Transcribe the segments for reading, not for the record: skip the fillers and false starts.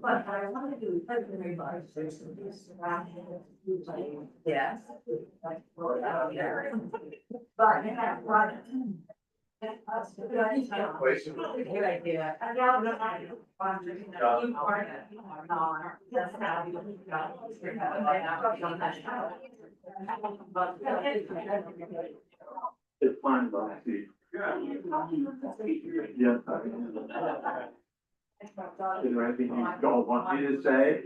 But I want to do yes. But good idea. It's fine, but I see. Yes. Is there anything you don't want me to say?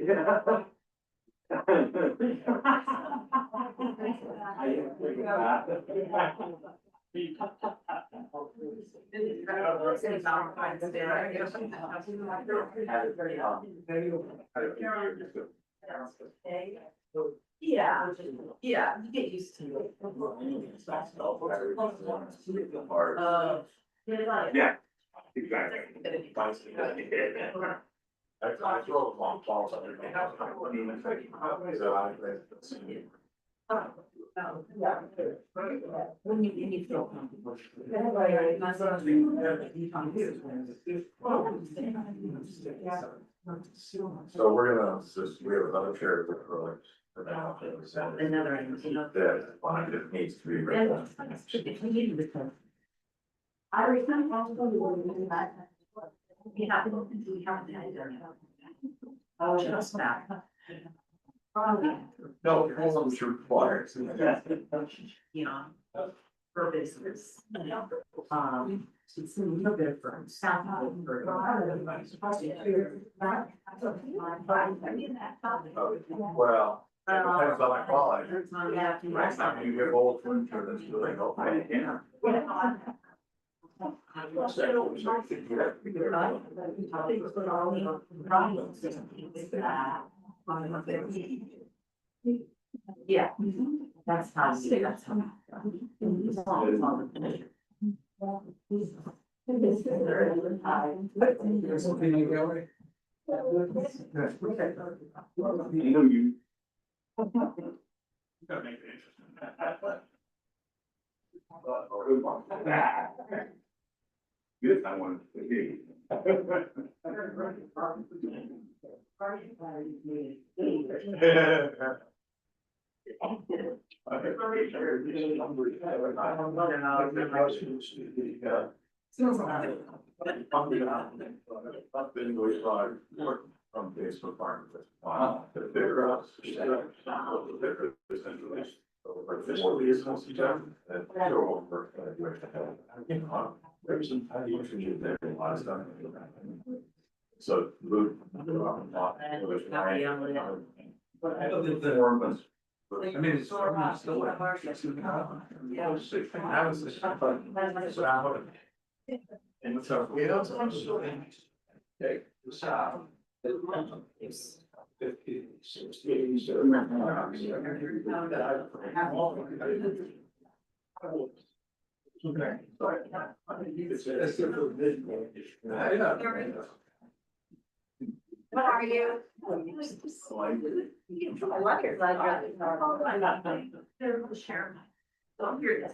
Yeah, yeah, you get used to it. Yeah, exactly. I throw long balls under my house. When you feel comfortable. So we're gonna, we have another chair for now. Another, That it needs to be. written. I remember. We haven't had it. Oh, just that. No, it wasn't required. You know, for business. It's a little bit from South. Well, it depends on the quality. Next time you get old furniture that's really okay. Yeah. Yeah, that's how, that's how. You know, you. Gotta make it interesting. Good, I wanted to see. From Facebook Farm. To figure out. There's some there a lot of stuff. So. I mean, it's still. And so. Okay. 50, 60, 70. What are you? I like your ledger. Share. So here it is.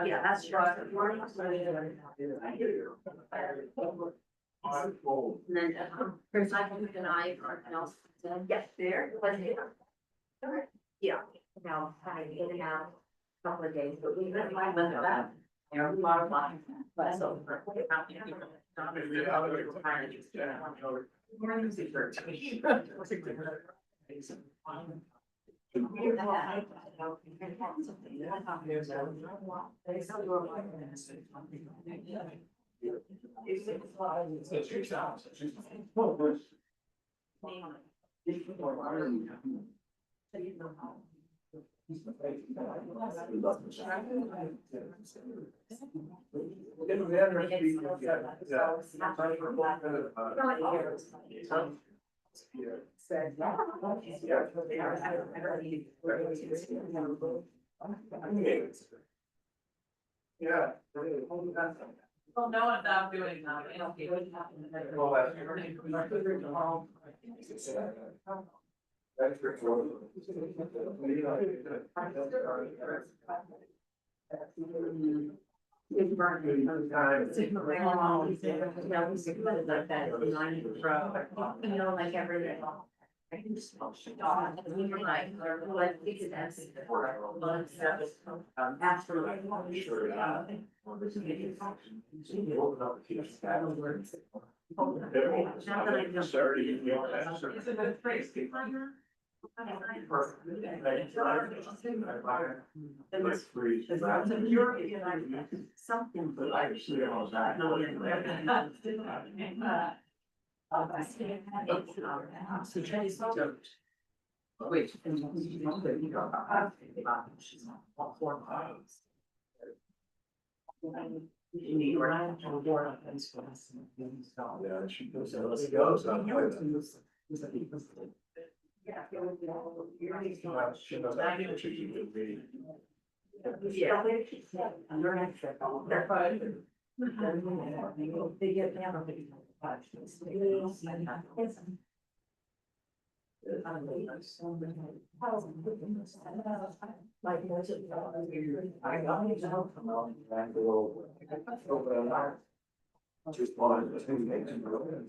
Yeah, that's your. And then, there's like an eye or else. Yes, there. Yeah. Now, I in and out, couple of days, but we went with that. There was a lot of lines, but so. Yeah. Well, no one without doing that. You know, like every day. Something. But I see all that. Wait. Yeah, she goes, let's go. She knows how to choose a good reading.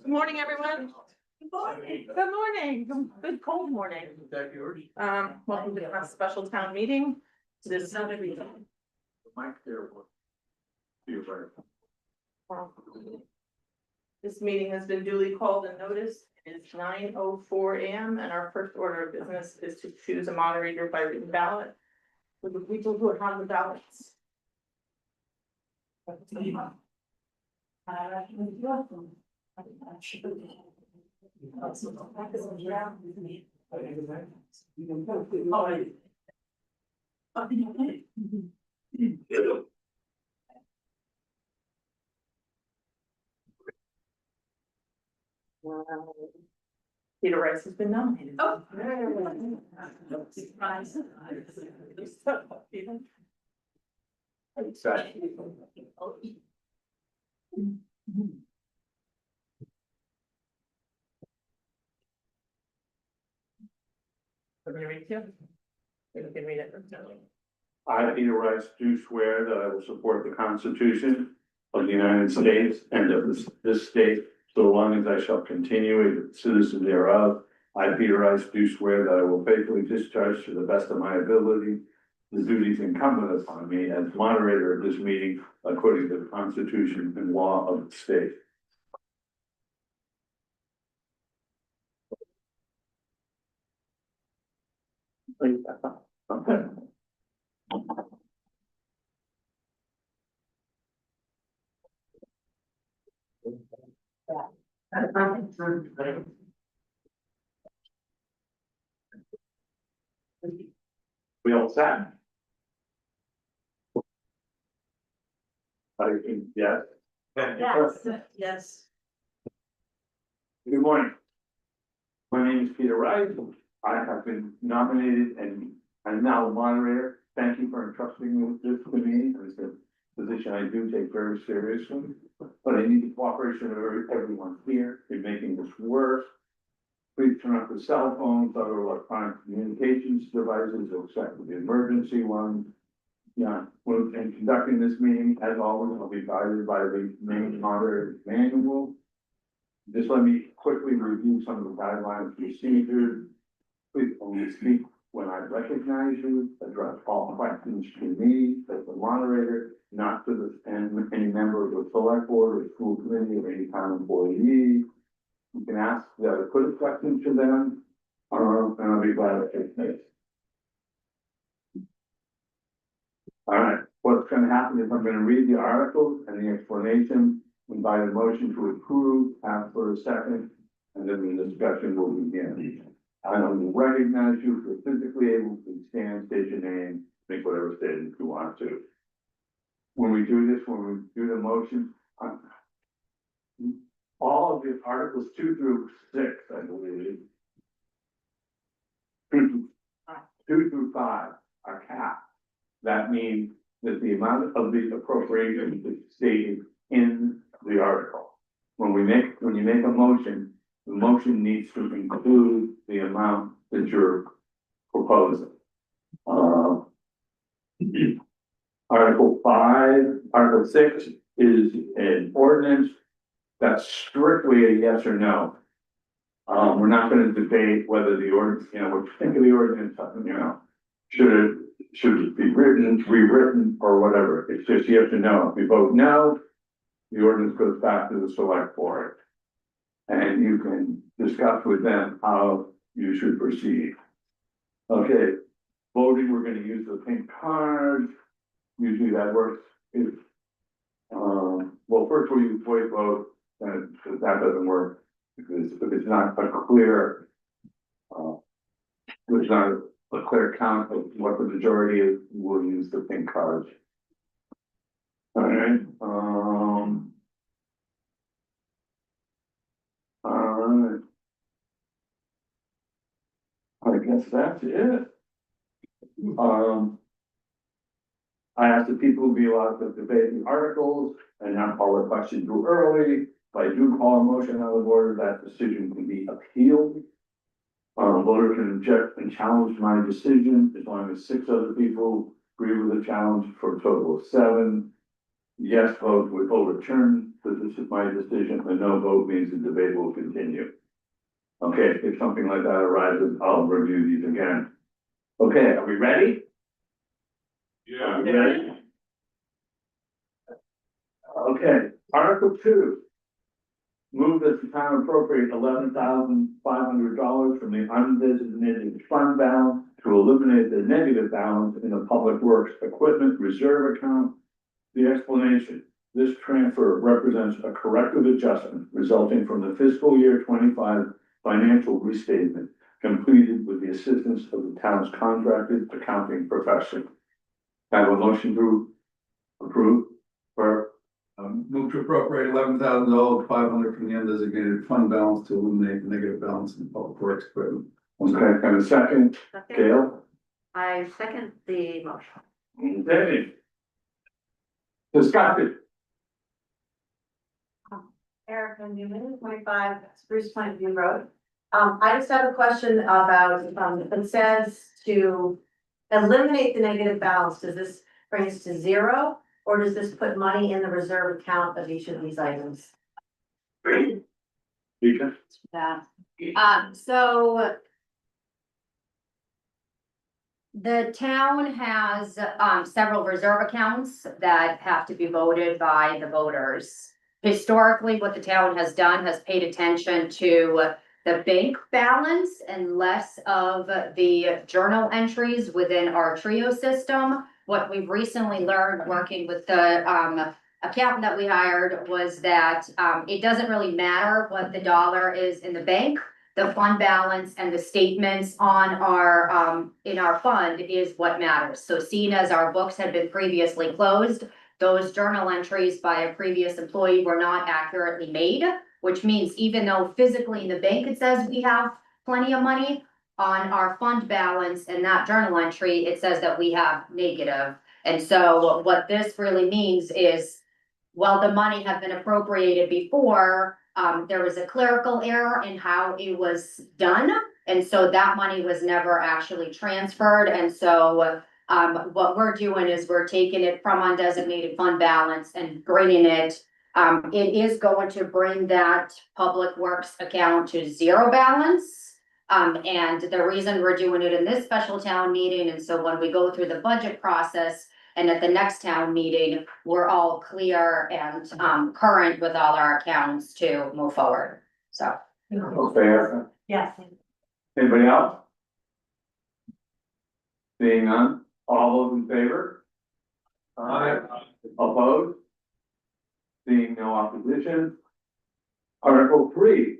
Good morning, everyone. Good morning. Good cold morning. Welcome to our special town meeting. This Mike there. This meeting has been duly called and noticed. It is 9:04 a.m. and our first order of business is to choose a moderator by written ballot. For the people who have the ballots. Peter Rice has been nominated. Oh. Surprise. I'm gonna read it to you. You can read it. I, Peter Rice, do swear that I will support the Constitution of the United States and of this state, so long as I shall continue a citizen thereof. I, Peter Rice, do swear that I will faithfully discharge to the best of my ability the duties incumbent upon me as moderator of this meeting according to the Constitution and law of the state. Okay. We all set? Yeah. Yes, yes. Good morning. My name is Peter Wright. I have been nominated and I'm now the moderator. Thank you for entrusting this to me. It's a position I do take very seriously. But I need the cooperation of everyone here in making this work. Please turn off the cell phones, other electronic communications devices, except for the emergency ones. Yeah, well, in conducting this meeting, as always, I'll be guided by the main moderator manual. Just let me quickly review some of the guidelines procedures. Please only speak when I recognize you, address all questions to me as the moderator, not to any member of the select board or school committee or any town employee. You can ask put a question to them, and I'll be glad to take this. All right, what's gonna happen is I'm gonna read the articles and the explanation, invite a motion to approve, ask for a second, and then the discussion will begin. I will recognize you if you're physically able to stand, state your name, make whatever statement you want to. When we do this, when we do the motion, all of the articles 2 through 6, I believe. 2 through 5 are capped. That means that the amount of the appropriation is stated in the article. When you make a motion, the motion needs to include the amount that you're proposing. Article 5, Article 6 is an ordinance that's strictly a yes or no. We're not gonna debate whether the ordinance, you know, what you think of the ordinance, you know, should it be written, rewritten, or whatever. It's just yes or no. If you vote no, the ordinance goes back to the select board. And you can discuss with them how you should proceed. Okay, voting, we're gonna use the pink card. Usually that works if, well, first we use voice vote, and if that doesn't work, because if it's not a clear, there's not a clear count of what the majority is, we'll use the pink cards. All right, all right. I guess that's it. I asked the people to be allowed to debate the articles and not call a question too early. If I do call a motion out of order, that decision can be appealed. Voter can object and challenge my decision as long as 6 other people agree with the challenge for a total of 7. Yes vote would overturn that this is my decision. The no vote means the debate will continue. Okay, if something like that arises, I'll review these again. Okay, are we ready? Are we ready? Okay, Article 2. Move that the town appropriate $11,500 from the undesignated fund balance to eliminate the negative balance in the Public Works Equipment Reserve account. The explanation, this transfer represents a corrective adjustment resulting from the fiscal year 25 financial restatement completed with the assistance of the town's contracted accounting profession. I have a motion to approve for Move to appropriate $11,500 from the undesignated fund balance to eliminate the negative balance in public works equipment. okay, and a second, Second. Gail. I second the motion. Okay. Discussion. Erica Newman, 25 Spruce Point View Road. I just have a question about, it says to eliminate the negative balance. Does this bring us to 0? Or does this put money in the reserve account of each of these items? Because Yeah, so. The town has, several reserve accounts that have to be voted by the voters. Historically, what the town has done has paid attention to the bank balance and less of the journal entries within our Trio system. What we've recently learned working with the, accountant that we hired was that, it doesn't really matter what the dollar is in the bank. The fund balance and the statements on our, in our fund is what matters. So seeing as our books had been previously closed, those journal entries by a previous employee were not accurately made, which means even though physically in the bank it says we have plenty of money, on our fund balance and that journal entry, it says that we have negative. And so what this really means is, while the money had been appropriated before, there was a clerical error in how it was done. And so that money was never actually transferred. And so what we're doing is we're taking it from undesignated fund balance and bringing it. It is going to bring that public works account to 0 balance. And the reason we're doing it in this special town meeting, and so when we go through the budget process and at the next town meeting, we're all clear and current with all our accounts to move forward, so. okay, Erica. Yes. Anybody else? Seeing none, all those in favor? Aye. Opposed? Seeing no opposition. Article 3.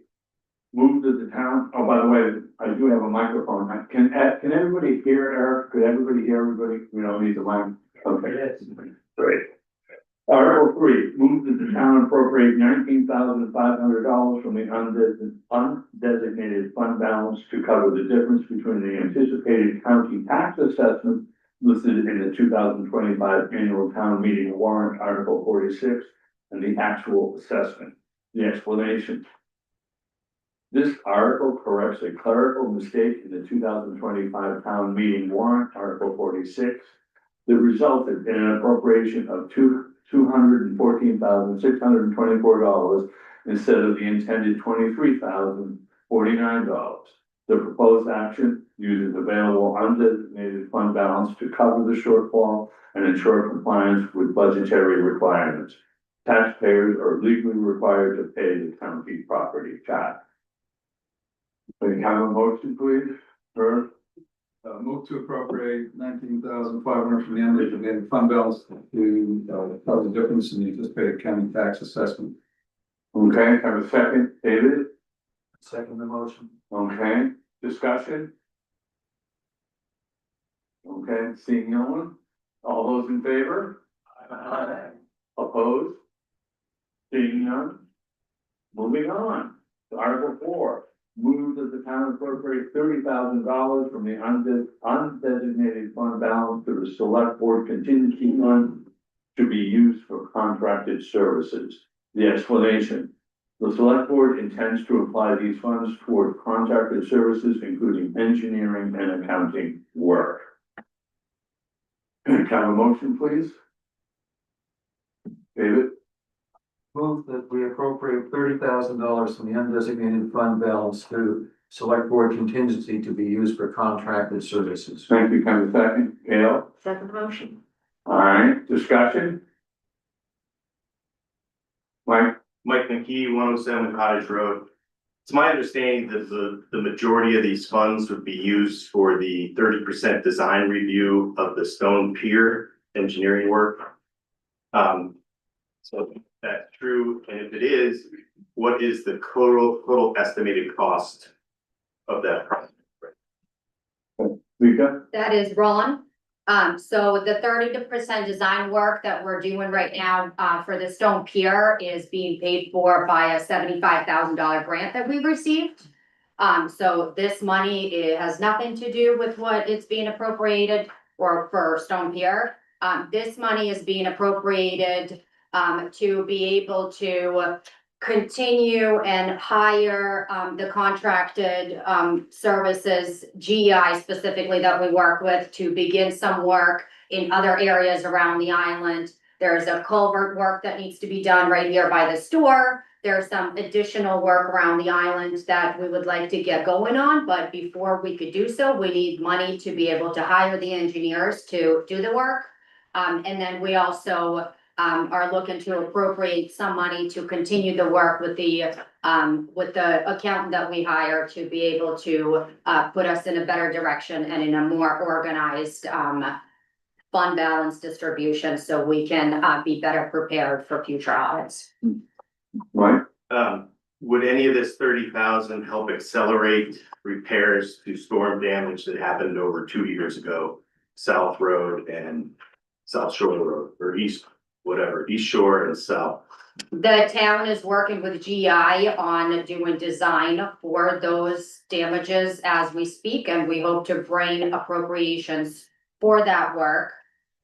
Move that the town, oh, by the way, I do have a microphone. Can everybody hear Eric? Could everybody hear everybody? We don't need the mic. Okay. Yes. Great. Article 3, move that the town appropriate $19,500 from the undesignated fund balance to cover the difference between the anticipated county tax assessment listed in the 2025 annual town meeting warrant, Article 46, and the actual assessment. The explanation. This article corrects a clerical mistake in the 2025 town meeting warrant, Article 46, that resulted in an appropriation of $214,624 instead of the intended $23,049. The proposed action uses available undesignated fund balance to cover the shortfall and ensure compliance with budgetary requirements. Taxpayers are legally required to pay the county property tax. Can you have a motion, please? Herb? Move to appropriate 19,500 from the undesignated fund balance to, cover the difference in the anticipated county tax assessment. Okay, have a second, David? Second the motion. Okay, discussion? Okay, seeing no one? All those in favor? Opposed? Seeing none? Moving on to Article 4. Move that the town appropriate $30,000 from the undesignated fund balance to the select board contingency fund to be used for contracted services. The explanation. The select board intends to apply these funds toward contracted services, including engineering and accounting work. Can I have a motion, please? David? Move that we appropriate $30,000 from the undesignated fund balance to select board contingency to be used for contracted services. Thank you. Can I have a second? Gail? Second motion. All right, discussion? Mike? Mike McKee, 107 Cottage Road. It's my understanding that the majority of these funds would be used for the 30% design review of the stone pier engineering work. So if that's true, and if it is, what is the total estimated cost of that project? Rika? That is Ron. So the 30% design work that we're doing right now, for the stone pier is being paid for by a $75,000 grant that we received. So this money, it has nothing to do with what it's being appropriated or for stone pier. This money is being appropriated, to be able to continue and hire, the contracted, services, GI specifically that we work with to begin some work in other areas around the island. There's a culvert work that needs to be done right here by the store. There's some additional work around the island that we would like to get going on, but before we could do so, we need money to be able to hire the engineers to do the work. And then we also are looking to appropriate some money to continue the work with the accountant that we hire to be able to put us in a better direction and in a more organized fund balance distribution, so we can be better prepared for future audits. Mike? Would any of this 30,000 help accelerate repairs to storm damage that happened over 2 years ago? South Road and South Shore Road, or East Shore and South. The town is working with GI on doing design for those damages as we speak, and we hope to bring appropriations for that work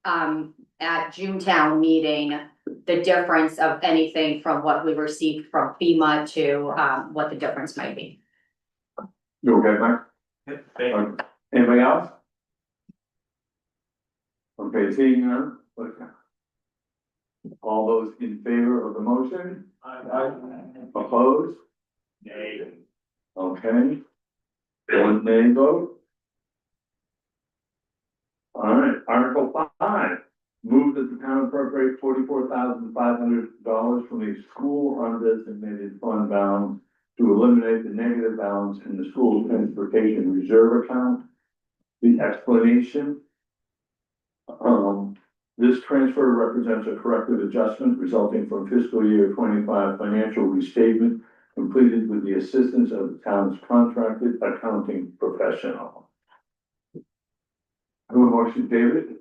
at Junetown meeting, the difference of anything from what we received from FEMA to what the difference might be. You okay, Mike? Thank you. Okay. Anybody else? Okay, seeing none, okay. All those in favor of the motion? Opposed? Nay. Okay. One nay vote. All right, Article 5, move that the town appropriate $44,500 from the school undesignated fund balance to eliminate the negative balance in the school transportation reserve account. The explanation. This transfer represents a corrective adjustment resulting from fiscal year 25 financial restatement completed with the assistance of the town's contracted accounting professional. Have a motion, David?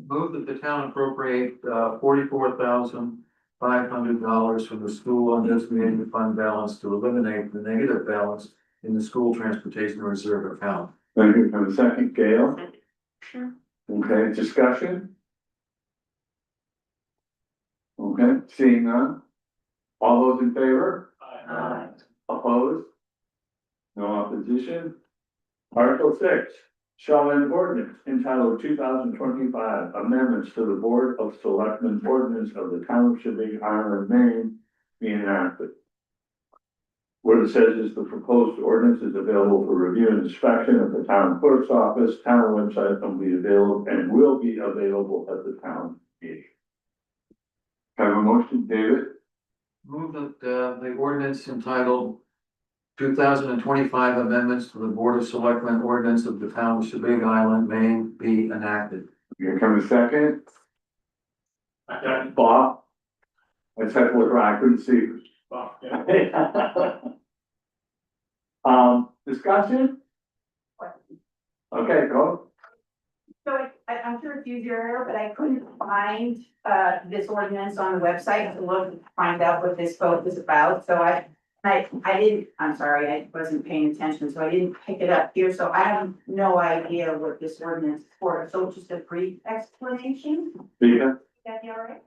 Move that the town appropriate $44,500 from the school undesignated fund balance to eliminate the negative balance in the school transportation reserve account. Thank you. Have a second, Gail? Sure. Okay, discussion? Okay, seeing none? All those in favor? Opposed? No opposition. Article 6, shall an ordinance entitled 2025 amendments to the Board of Selectmen ordinance of the Town of Sheboygan, Island, Maine be enacted. What it says is the proposed ordinance is available for review and inspection at the town clerk's office, town website, and will be available at the town meeting. Have a motion, David? Move that, the ordinance entitled 2025 amendments to the Board of Selectmen ordinance of the town of Sheboygan Island, Maine be enacted. Here comes a second. Bob? I said what I couldn't see. Bob. Discussion? Okay, go. So I'm sure it's easier, but I couldn't find, this ordinance on the website to look, to find out what this vote was about, so I didn't, I'm sorry, I wasn't paying attention, so I didn't pick it up here, so I have no idea what this ordinance is for, so just a brief explanation, Vika? would that be all right?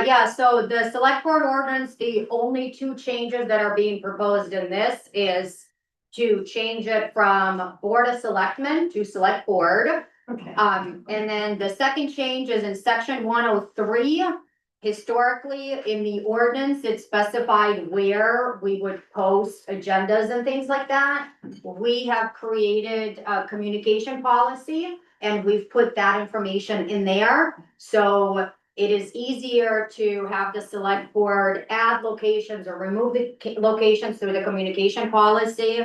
Yeah, so the select board ordinance, the only two changes that are being proposed in this is to change it from Board of Selectmen to Select Board. Okay. And then the second change is in section 103. Historically, in the ordinance, it specified where we would post agendas and things like that. We have created a communication policy and we've put that information in there. So it is easier to have the select board add locations or remove the locations through the communication policy.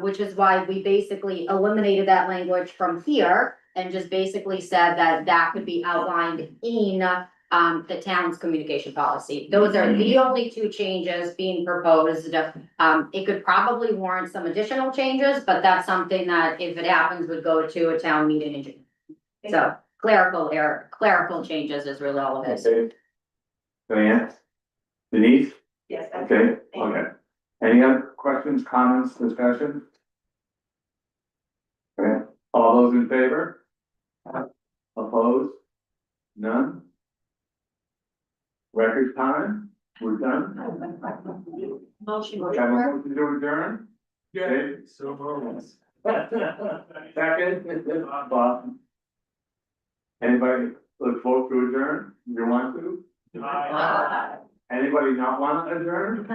Which is why we basically eliminated that language from here and just basically said that that could be outlined in the town's communication policy. Those are the only two changes being proposed. It could probably warrant some additional changes, but that's something that if it happens would go to a town meeting in June. So clerical changes is really all it is. Okay. Diane? Denise? Yes. that's Okay, it. Thank you. okay. Any other questions, comments, discussion? Okay, all those in favor? Opposed? None? Record time, we're done? Motion. Have a motion to adjourn? Okay. So moved. Second, Bob. Anybody look forward to adjourn? You want to? Anybody not want to adjourn?